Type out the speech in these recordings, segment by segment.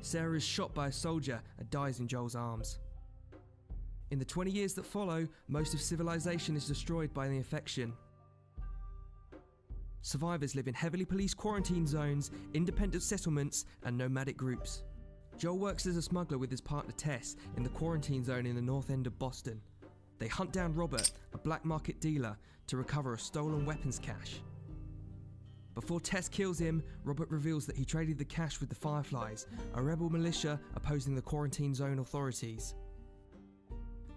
Sarah is shot by a soldier and dies in Joel's arms. In the 20 years that follow, most of civilization is destroyed by the infection. Survivors live in heavily policed quarantine zones, independent settlements, and nomadic groups. Joel works as a smuggler with his partner Tess in the quarantine zone in the north end of Boston. They hunt down Robert, a black market dealer, to recover a stolen weapons cache. Before Tess kills him, Robert reveals that he traded the cache with the Fireflies, a rebel militia opposing the quarantine zone authorities.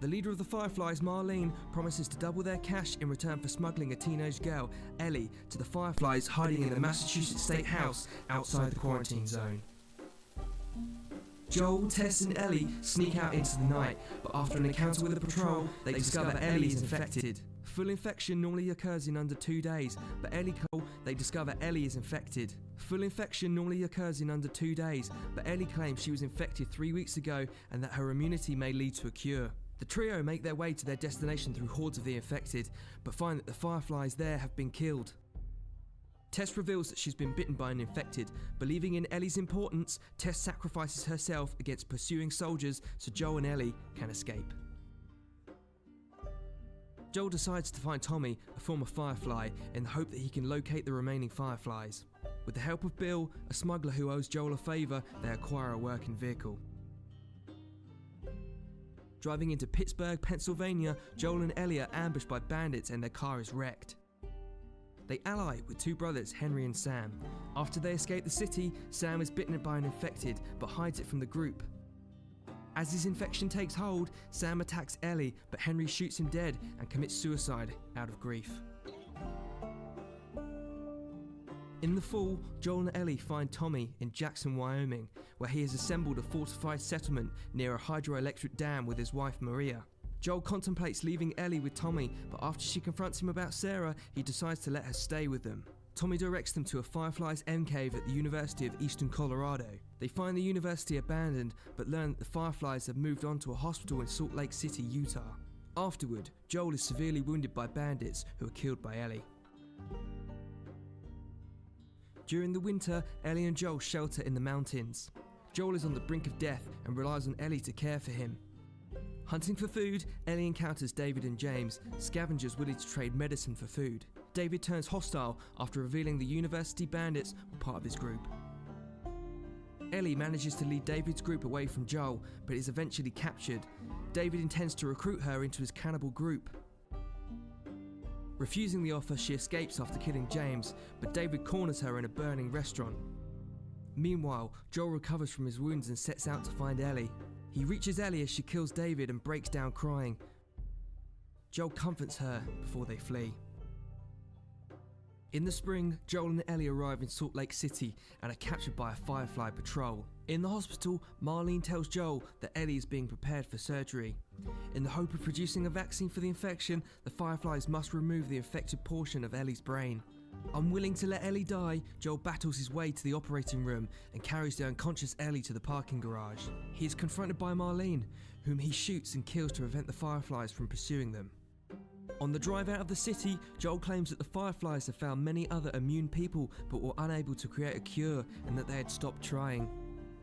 The leader of the Fireflies, Marlene, promises to double their cash in return for smuggling a teenage girl, Ellie, to the Fireflies hiding in the Massachusetts State House outside the quarantine zone. Joel, Tess and Ellie sneak out into the night, but after an encounter with a patrol, they discover Ellie is infected. Full infection normally occurs in under 2 days, but they discover Ellie is infected. Full infection normally occurs in under 2 days, but Ellie claims she was infected 3 weeks ago and that her immunity may lead to a cure. The trio make their way to their destination through hordes of the infected, but find that the Fireflies there have been killed. Tess reveals that she's been bitten by an infected. Believing in Ellie's importance, Tess sacrifices herself against pursuing soldiers so Joel and Ellie can escape. Joel decides to find Tommy, a former Firefly, in the hope that he can locate the remaining Fireflies. With the help of Bill, a smuggler who owes Joel a favour, they acquire a working vehicle. Driving into Pittsburgh, Pennsylvania, Joel and Ellie are ambushed by bandits and their car is wrecked. They ally with two brothers, Henry and Sam. After they escape the city, Sam is bitten by an infected but hides it from the group. As his infection takes hold, Sam attacks Ellie, but Henry shoots him dead and commits suicide out of grief. In the fall, Joel and Ellie find Tommy in Jackson, Wyoming, where he has assembled a fortified settlement near a hydroelectric dam with his wife Maria. Joel contemplates leaving Ellie with Tommy, but after she confronts him about Sarah, he decides to let her stay with them. Tommy directs them to a Fireflies M cave at the University of Eastern Colorado. They find the university abandoned, but learn that the Fireflies have moved on to a hospital in Salt Lake City, Utah. Afterward, Joel is severely wounded by bandits who are killed by Ellie. During the winter, Ellie and Joel shelter in the mountains. Joel is on the brink of death and relies on Ellie to care for him. Hunting for food, Ellie encounters David and James, scavengers willing to trade medicine for food. David turns hostile after revealing the university bandits were part of his group. Ellie manages to lead David's group away from Joel, but is eventually captured. David intends to recruit her into his cannibal group. Refusing the offer, she escapes after killing James, but David corners her in a burning restaurant. Meanwhile, Joel recovers from his wounds and sets out to find Ellie. He reaches Ellie as she kills David and breaks down crying. Joel comforts her before they flee. In the spring, Joel and Ellie arrive in Salt Lake City and are captured by a Firefly patrol. In the hospital, Marlene tells Joel that Ellie is being prepared for surgery. In the hope of producing a vaccine for the infection, the Fireflies must remove the infected portion of Ellie's brain. Unwilling to let Ellie die, Joel battles his way to the operating room and carries the unconscious Ellie to the parking garage. He is confronted by Marlene, whom he shoots and kills to prevent the Fireflies from pursuing them. On the drive out of the city, Joel claims that the Fireflies have found many other immune people but were unable to create a cure and that they had stopped trying.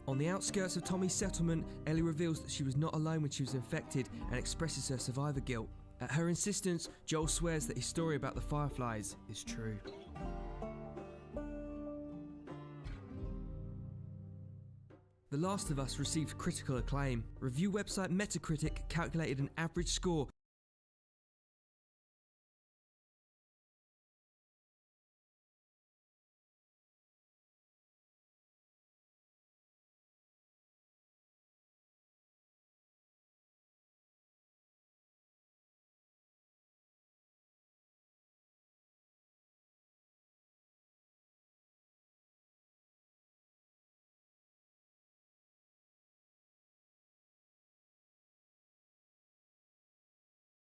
On the outskirts of Tommy's settlement, Ellie reveals that she was not alone when she was infected and expresses her survivor guilt. At her insistence, Joel swears that his story about the Fireflies is true. The Last of Us received critical acclaim. Review website Metacritic calculated an average score